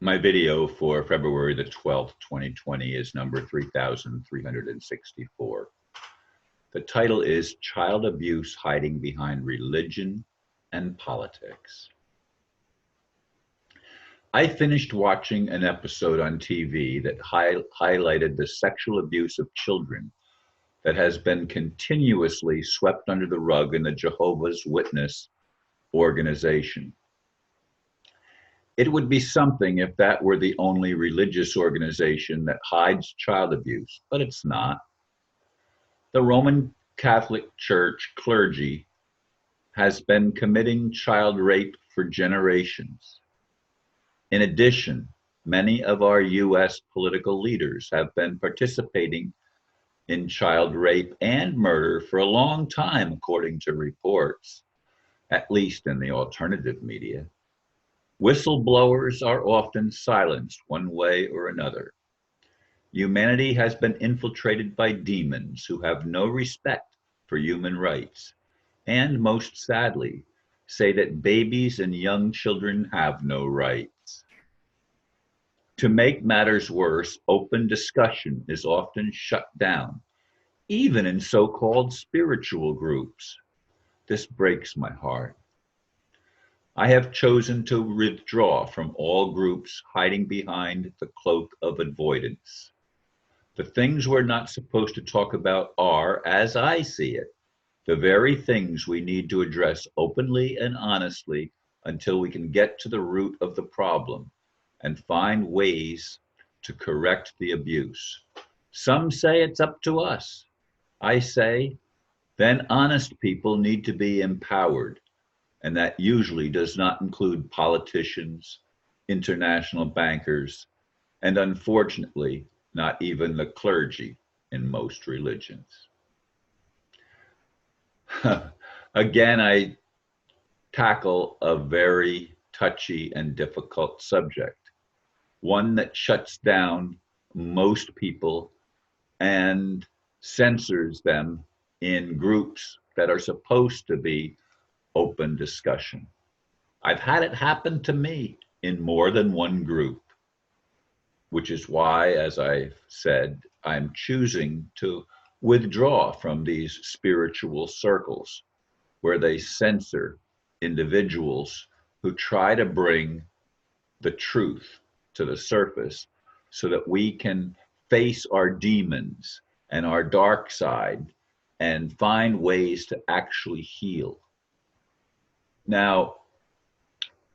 My video for February the 12th, 2020 is number 3,364. The title is Child Abuse Hiding Behind Religion and Politics. I finished watching an episode on TV that highlighted the sexual abuse of children that has been continuously swept under the rug in the Jehovah's Witness organization. It would be something if that were the only religious organization that hides child abuse, but it's not. The Roman Catholic Church clergy has been committing child rape for generations. In addition, many of our U.S. political leaders have been participating in child rape and murder for a long time, according to reports, at least in the alternative media. Whistleblowers are often silenced one way or another. Humanity has been infiltrated by demons who have no respect for human rights, and most sadly, say that babies and young children have no rights. To make matters worse, open discussion is often shut down, even in so-called spiritual groups. This breaks my heart. I have chosen to withdraw from all groups hiding behind the cloak of avoidance. The things we're not supposed to talk about are, as I see it, the very things we need to address openly and honestly until we can get to the root of the problem and find ways to correct the abuse. Some say it's up to us. I say, then honest people need to be empowered, and that usually does not include politicians, international bankers, and unfortunately, not even the clergy in most religions. Again, I tackle a very touchy and difficult subject, one that shuts down most people and censors them in groups that are supposed to be open discussion. I've had it happen to me in more than one group, which is why, as I said, I'm choosing to withdraw from these spiritual circles where they censor individuals who try to bring the truth to the surface so that we can face our demons and our dark side and find ways to actually heal. Now,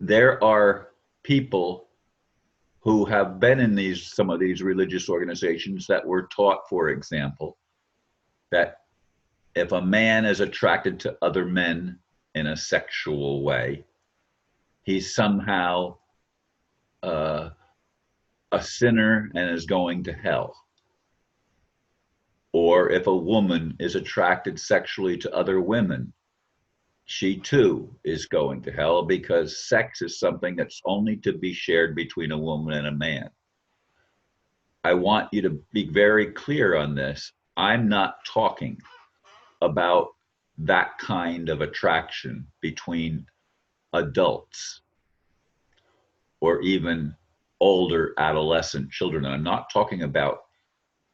there are people who have been in some of these religious organizations that were taught, for example, that if a man is attracted to other men in a sexual way, he's somehow a sinner and is going to hell. Or if a woman is attracted sexually to other women, she too is going to hell because sex is something that's only to be shared between a woman and a man. I want you to be very clear on this. I'm not talking about that kind of attraction between adults or even older adolescent children. I'm not talking about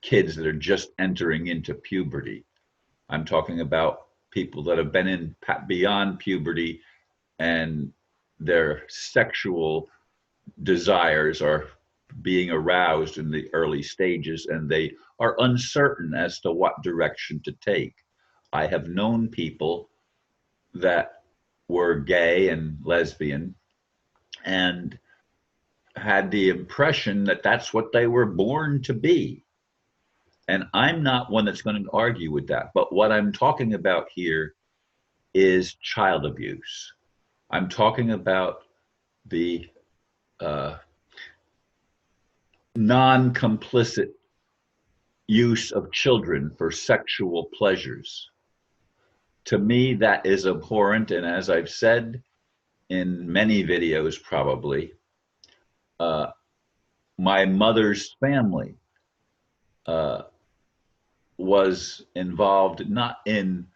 kids that are just entering into puberty. I'm talking about people that have been in beyond puberty and their sexual desires are being aroused in the early stages and they are uncertain as to what direction to take. I have known people that were gay and lesbian and had the impression that that's what they were born to be. And I'm not one that's going to argue with that. But what I'm talking about here is child abuse. I'm talking about the non-complicit use of children for sexual pleasures. To me, that is abhorrent. And as I've said in many videos, probably, my mother's family was involved not in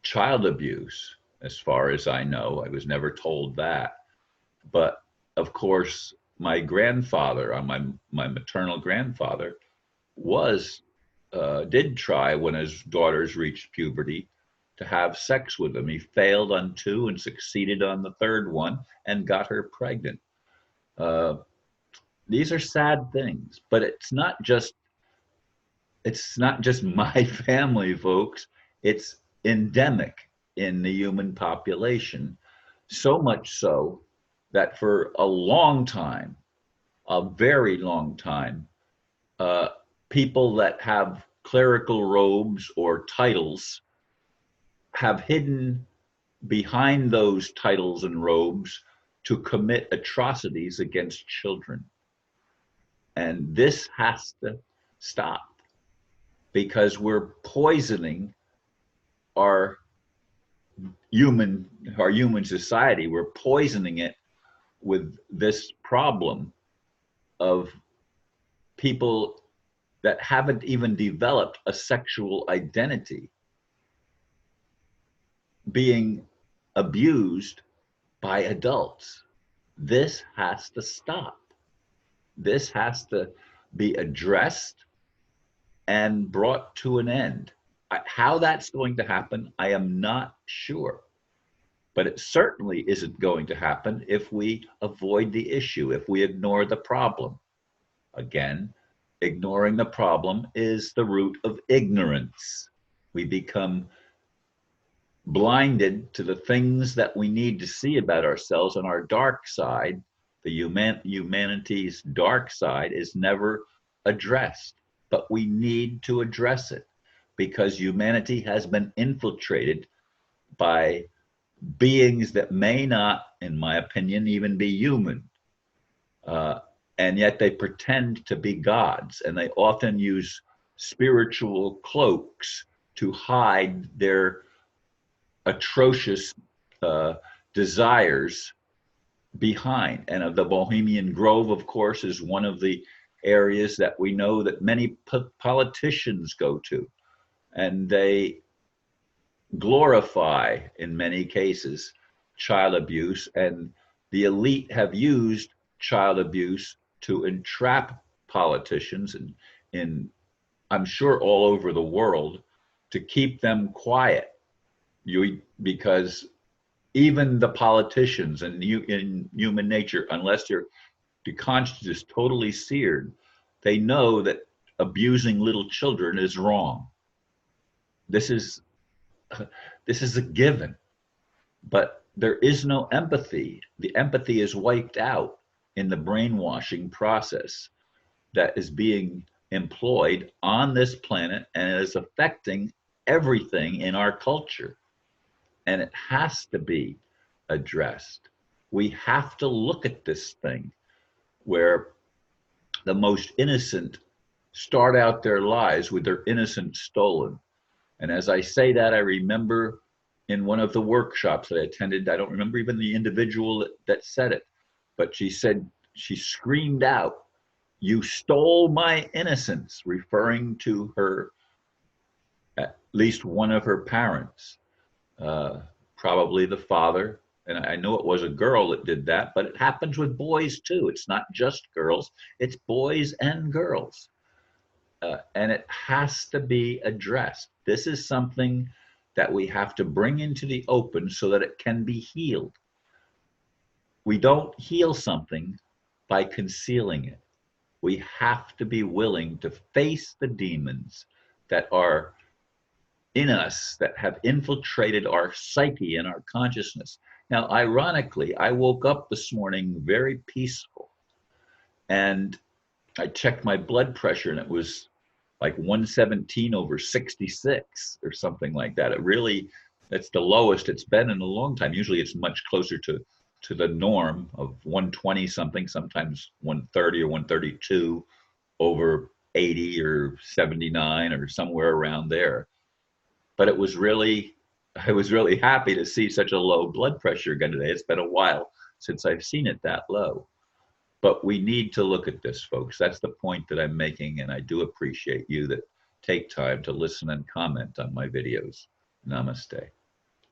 child abuse, as far as I know. I was never told that. But of course, my grandfather, my maternal grandfather, was did try when his daughters reached puberty to have sex with them. He failed on two and succeeded on the third one and got her pregnant. Uh, these are sad things, but it's not just my family, folks. It's endemic in the human population. So much so that for a long time, a very long time, uh, people that have clerical robes or titles have hidden behind those titles and robes to commit atrocities against children. And this has to stop because we're poisoning our human society. We're poisoning it with this problem of people that haven't even developed a sexual identity being abused by adults. This has to stop. This has to be addressed and brought to an end. How that's going to happen, I am not sure. But it certainly isn't going to happen if we avoid the issue, if we ignore the problem. Again, ignoring the problem is the root of ignorance. We become blinded to the things that we need to see about ourselves, and our dark side, the humanity's dark side, is never addressed. But we need to address it because humanity has been infiltrated by beings that may not, in my opinion, even be human. And yet they pretend to be gods, and they often use spiritual cloaks to hide their atrocious desires behind. And the Bohemian Grove, of course, is one of the areas that we know that many politicians go to, and they glorify, in many cases, child abuse, and the elite have used child abuse to entrap politicians and in I'm sure all over the world to keep them quiet. Because even the politicians and in human nature, unless your conscience is totally seared, they know that abusing little children is wrong. This is a given, but there is no empathy. The empathy is wiped out in the brainwashing process that is being employed on this planet and is affecting everything in our culture. And it has to be addressed. We have to look at this thing where the most innocent start out their lives with their innocence stolen. And as I say that, I remember in one of the workshops that I attended, I don't remember even the individual that said it, but she said, she screamed out, "You stole my innocence," referring to her, at least one of her parents, probably the father. And I know it was a girl that did that, but it happens with boys too. It's not just girls, it's boys and girls. And it has to be addressed. This is something that we have to bring into the open so that it can be healed. We don't heal something by concealing it. We have to be willing to face the demons that are in us, that have infiltrated our psyche and our consciousness. Now, ironically, I woke up this morning very peaceful, and I checked my blood pressure, and it was like 117/66 or something like that. It's the lowest it's been in a long time. Usually it's much closer to the norm of 120 something, sometimes 130 or 132 over 80 or 79 or somewhere around there. But I was really happy to see such a low blood pressure again today. It's been a while since I've seen it that low. But we need to look at this, folks. That's the point that I'm making, and I do appreciate you that take time to listen and comment on my videos. Namaste.